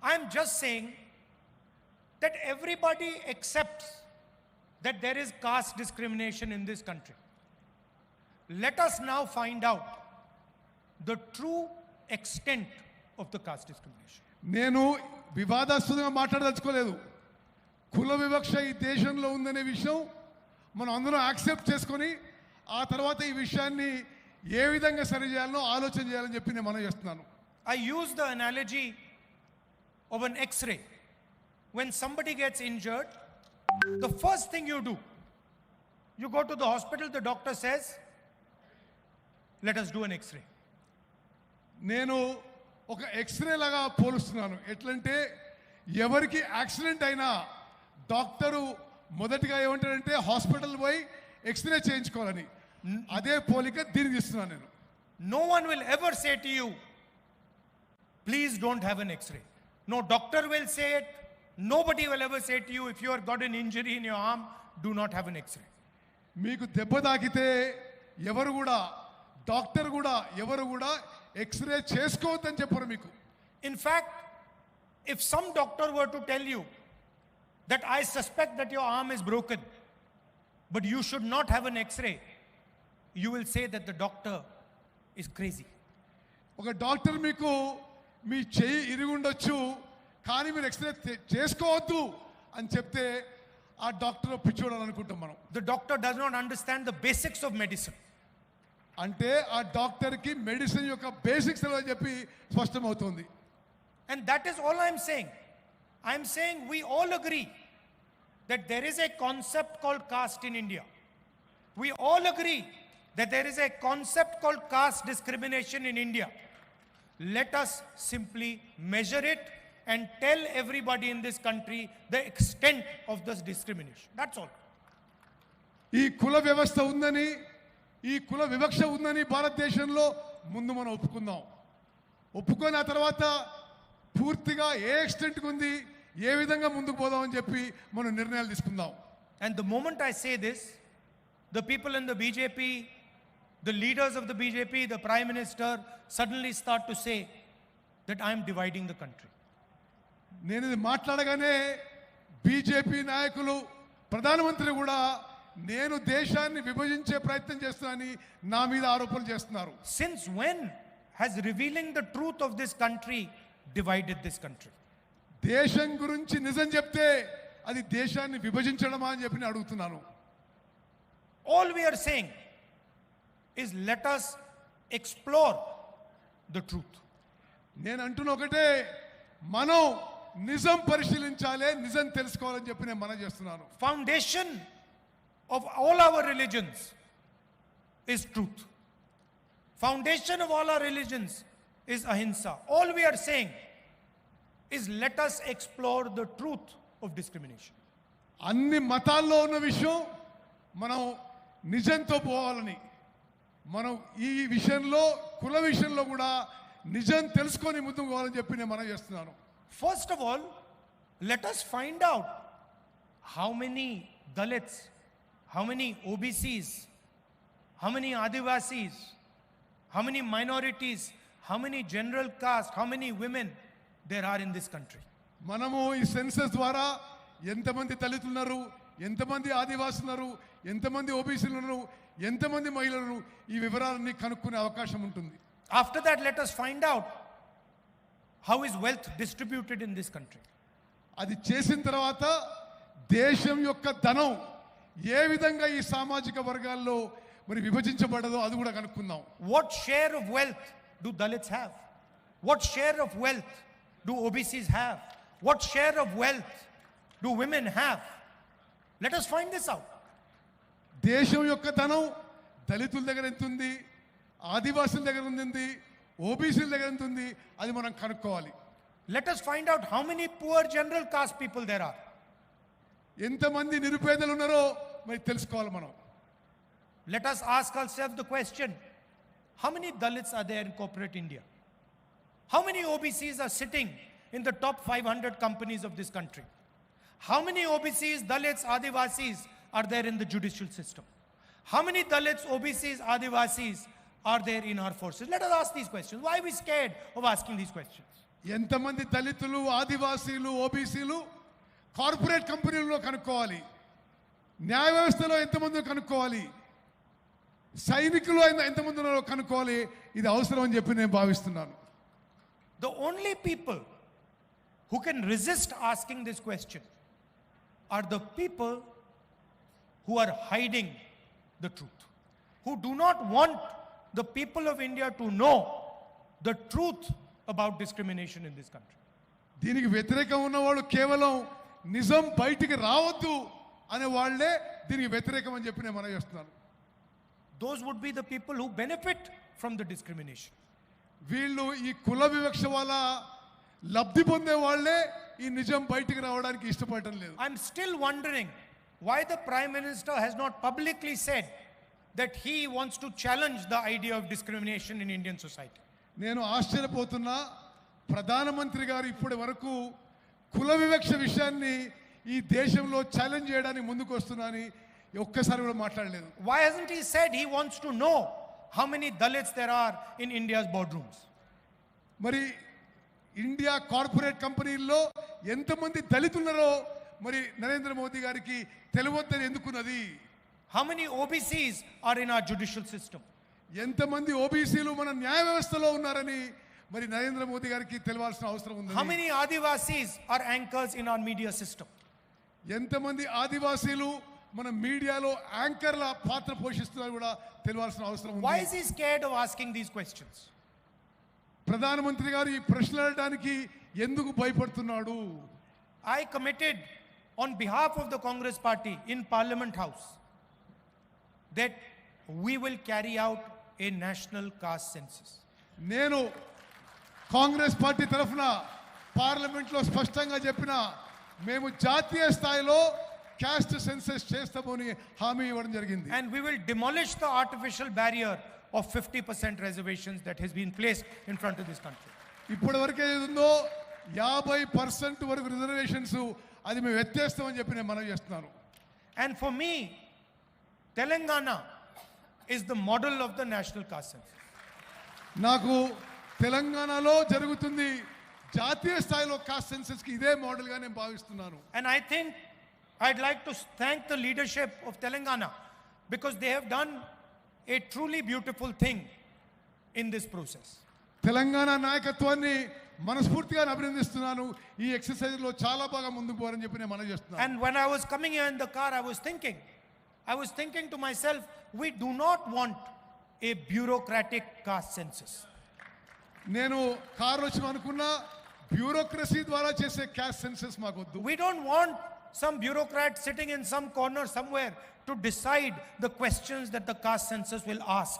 I'm just saying that everybody accepts that there is caste discrimination in this country. Let us now find out the true extent of the caste discrimination. నేను వివాదాస్పదంగా మాట్లాడదలుచుకోలేదు. కుల వివక్ష ఈ దేశంలో ఉందనే విషయం మనం అందరం యాక్సెప్ట్ చేసుకొని ఆ తర్వాత ఈ విషయాన్ని ఏ విధంగా సరి చేయాలనో ఆలోచన చేయాలని చెప్పి నేను మనం చేస్తున్నాను. I use the analogy of an X-ray. When somebody gets injured, the first thing you do, you go to the hospital, the doctor says, let us do an X-ray. నేను ఒక ఎక్స్రే లాగా పోలుస్తున్నాను. ఎట్లంటే ఎవరికి యాక్సిడెంట్ అయినా doctor మొదటిగా ఏమంటాడంటే hospital పోయి x ray చేయించుకోవాలని. అదే పోలిక దీనికి ఇస్తున్నాను నేను. No one will ever say to you, please don't have an X-ray. No doctor will say it. Nobody will ever say to you, if you have got an injury in your arm, do not have an X-ray. మీకు దెబ్బ తాకితే ఎవరు కూడా doctor కూడా ఎవరు కూడా x ray చేసుకోవద్దని చెప్పరు మీకు. In fact, if some doctor were to tell you that I suspect that your arm is broken, but you should not have an X-ray, you will say that the doctor is crazy. ఒక doctor మీకు మీ చెయ్యి ఇరుగుండొచ్చు కానీ మీరు x ray చేసుకోవద్దు అని చెప్తే ఆ doctor పిచ్చోడని అనుకుంటాం మనం. The doctor does not understand the basics of medicine. అంటే ఆ డాక్టర్కి మెడిసిన్ యొక్క బేసిక్స్ అని చెప్పి స్పష్టమవుతుంది. And that is all I am saying. I am saying we all agree that there is a concept called caste in India. We all agree that there is a concept called caste discrimination in India. Let us simply measure it and tell everybody in this country the extent of this discrimination. That's all. ఈ కుల వ్యవస్థ ఉందని ఈ కుల వివక్ష ఉందని భారతదేశంలో ముందు మనం ఒప్పుకుందాం. ఒప్పుకొని ఆ తర్వాత పూర్తిగా ఏ ఎక్స్టెంట్కి ఉంది ఏ విధంగా ముందుకు పోదాం అని చెప్పి మనం నిర్ణయాలు తీసుకుందాం. And the moment I say this, the people in the BJP, the leaders of the BJP, the Prime Minister suddenly start to say that I am dividing the country. నేను ఇది మాట్లాడగానే బీజేపీ నాయకులు ప్రధానమంత్రి కూడా నేను దేశాన్ని విభజించే ప్రయత్నం చేస్తున్నానని నా మీద ఆరోపణలు చేస్తున్నారు. Since when has revealing the truth of this country divided this country? దేశం గురించి నిజం చెప్తే అది దేశాన్ని విభజించడమా అని చెప్పి నేను అడుగుతున్నాను. All we are saying is let us explore the truth. నేను అంటున్న ఒకటే, మనం నిజం పరిశీలించాలి, నిజం తెలుసుకోవాలని చెప్పి నేను మనం చేస్తున్నాను. Foundation of all our religions is truth. Foundation of all our religions is ahimsa. All we are saying is let us explore the truth of discrimination. అన్ని మతాల్లో ఉన్న విషయం మనం నిజంతో పోవాలని, మనం ఈ విషయంలో కుల విషయంలో కూడా నిజం తెలుసుకొని ముందుకు పోవాలని చెప్పి నేను మనం చేస్తున్నాను. First of all, let us find out how many Dalits, how many OBCs, how many Adivasis, how many minorities, how many general caste, how many women there are in this country. మనము ఈ census ద్వారా ఎంతమంది దళితులు ఉన్నారు, ఎంతమంది ఆదివాసులు ఉన్నారు, ఎంతమంది ఓబీసీలు ఉన్నారు, ఎంతమంది మహిళలు, ఈ వివరాలన్నీ కనుక్కునే అవకాశం ఉంటుంది. After that, let us find out how is wealth distributed in this country. అది చేసిన తర్వాత దేశం యొక్క ధనం ఏ విధంగా ఈ సామాజిక వర్గాల్లో మరి విభజించబడదో అది కూడా కనుక్కుందాం. What share of wealth do Dalits have? What share of wealth do OBCs have? What share of wealth do women have? Let us find this out. దేశం యొక్క ధనం దళితుల దగ్గర ఎంత ఉంది, ఆదివాసుల దగ్గర ఉంది, ఓబీసీల దగ్గర ఎంత ఉంది, అది మనం కనుక్కోవాలి. Let us find out how many poor general caste people there are. ఎంతమంది నిరుపేదలు ఉన్నారో మరి తెలుసుకోవాలి మనం. Let us ask ourselves the question, how many Dalits are there in corporate India? How many OBCs are sitting in the top 500 companies of this country? How many OBCs, Dalits, Adivasis are there in the judicial system? How many Dalits, OBCs, Adivasis are there in our forces? Let us ask these questions. Why are we scared of asking these questions? ఎంతమంది దళితులు, ఆదివాసీలు, ఓబీసీలు corporate కంపెనీల్లో కనుక్కోవాలి, న్యాయ వ్యవస్థలో ఎంతమంది కనుక్కోవాలి, సైనికులు ఎంతమంది ఉన్నారో కనుక్కోవాలి. ఇది అవసరం అని చెప్పి నేను భావిస్తున్నాను. The only people who can resist asking this question are the people who are hiding the truth, who do not want the people of India to know the truth about discrimination in this country. దీనికి వ్యతిరేకం ఉన్నవాళ్ళు కేవలం నిజం బయటికి రావద్దు అనే వాళ్ళే దీనికి వ్యతిరేకం అని చెప్పి నేను మనం చేస్తున్నాను. Those would be the people who benefit from the discrimination. వీళ్ళు ఈ కుల వివక్ష వల్ల లబ్ధి పొందే వాళ్ళే ఈ నిజం బయటికి రావడానికి ఇష్టపడటం లేదు. I'm still wondering why the Prime Minister has not publicly said that he wants to challenge the idea of discrimination in Indian society. నేను ఆశ్చర్యపోతున్నా, ప్రధానమంత్రి గారు ఇప్పటి వరకు కుల వివక్ష విషయాన్ని ఈ దేశంలో ఛాలెంజ్ చేయడానికి ముందుకు వస్తున్నానని ఒక్కసారి కూడా మాట్లాడలేదు. Why hasn't he said he wants to know how many Dalits there are in India's boardrooms? మరి ఇండియా కార్పొరేట్ కంపెనీల్లో ఎంతమంది దళితులున్నారో మరి నరేంద్ర మోదీ గారికి తెలియవద్దని ఎందుకున్నది? How many OBCs are in our judicial system? ఎంతమంది ఓబీసీలు మన న్యాయ వ్యవస్థలో ఉన్నారని మరి నరేంద్ర మోదీ గారికి తెలియాల్సిన అవసరం ఉంది. How many Adivasis are anchors in our media system? ఎంతమంది ఆదివాసీలు మన మీడియాలో యాంకర్ల పాత్ర పోషిస్తున్నారు కూడా తెలియాల్సిన అవసరం ఉంది. Why is he scared of asking these questions? ప్రధానమంత్రి గారు ఈ ప్రశ్నలు అడగడానికి ఎందుకు భయపడుతున్నాడు? I committed on behalf of the Congress party in Parliament House that we will carry out a national caste census. నేను కాంగ్రెస్ పార్టీ తరఫున పార్లమెంట్లో స్పష్టంగా చెప్పిన మేము జాతీయ స్థాయిలో క్యాస్ట్ సెన్సస్ చేస్తామని హామీ ఇవ్వడం జరిగింది. And we will demolish the artificial barrier of 50% reservations that has been placed in front of this country. ఇప్పటి వరకు ఏది ఉందో 50% వరకు రిజర్వేషన్స్ అది మేము ఎత్తేస్తామని చెప్పి నేను మనవి చేస్తున్నాను. And for me, Telangana is the model of the national caste census. నాకు తెలంగాణలో జరుగుతుంది జాతీయ స్థాయిలో కాస్ట్ సెన్సస్ కి ఇదే మోడల్ గా నేను భావిస్తున్నాను. And I think I'd like to thank the leadership of Telangana because they have done a truly beautiful thing in this process. Telangana నాయకత్వాన్ని మనస్ఫూర్తిగా అభినందిస్తున్నాను. ఈ ఎక్సర్సైజ్ లో చాలా బాగా ముందుకు పోవాలని చెప్పి నేను మనవి చేస్తున్నాను. And when I was coming here in the car, I was thinking to myself, we do not want a bureaucratic caste census. నేను కారు వచ్చి అనుకున్నా బ్యూరోక్రసీ ద్వారా చేసే క్యాస్ట్ సెన్సస్ మాకు వద్దు. We don't want some bureaucrat sitting in some corner somewhere to decide the questions that the caste census will ask.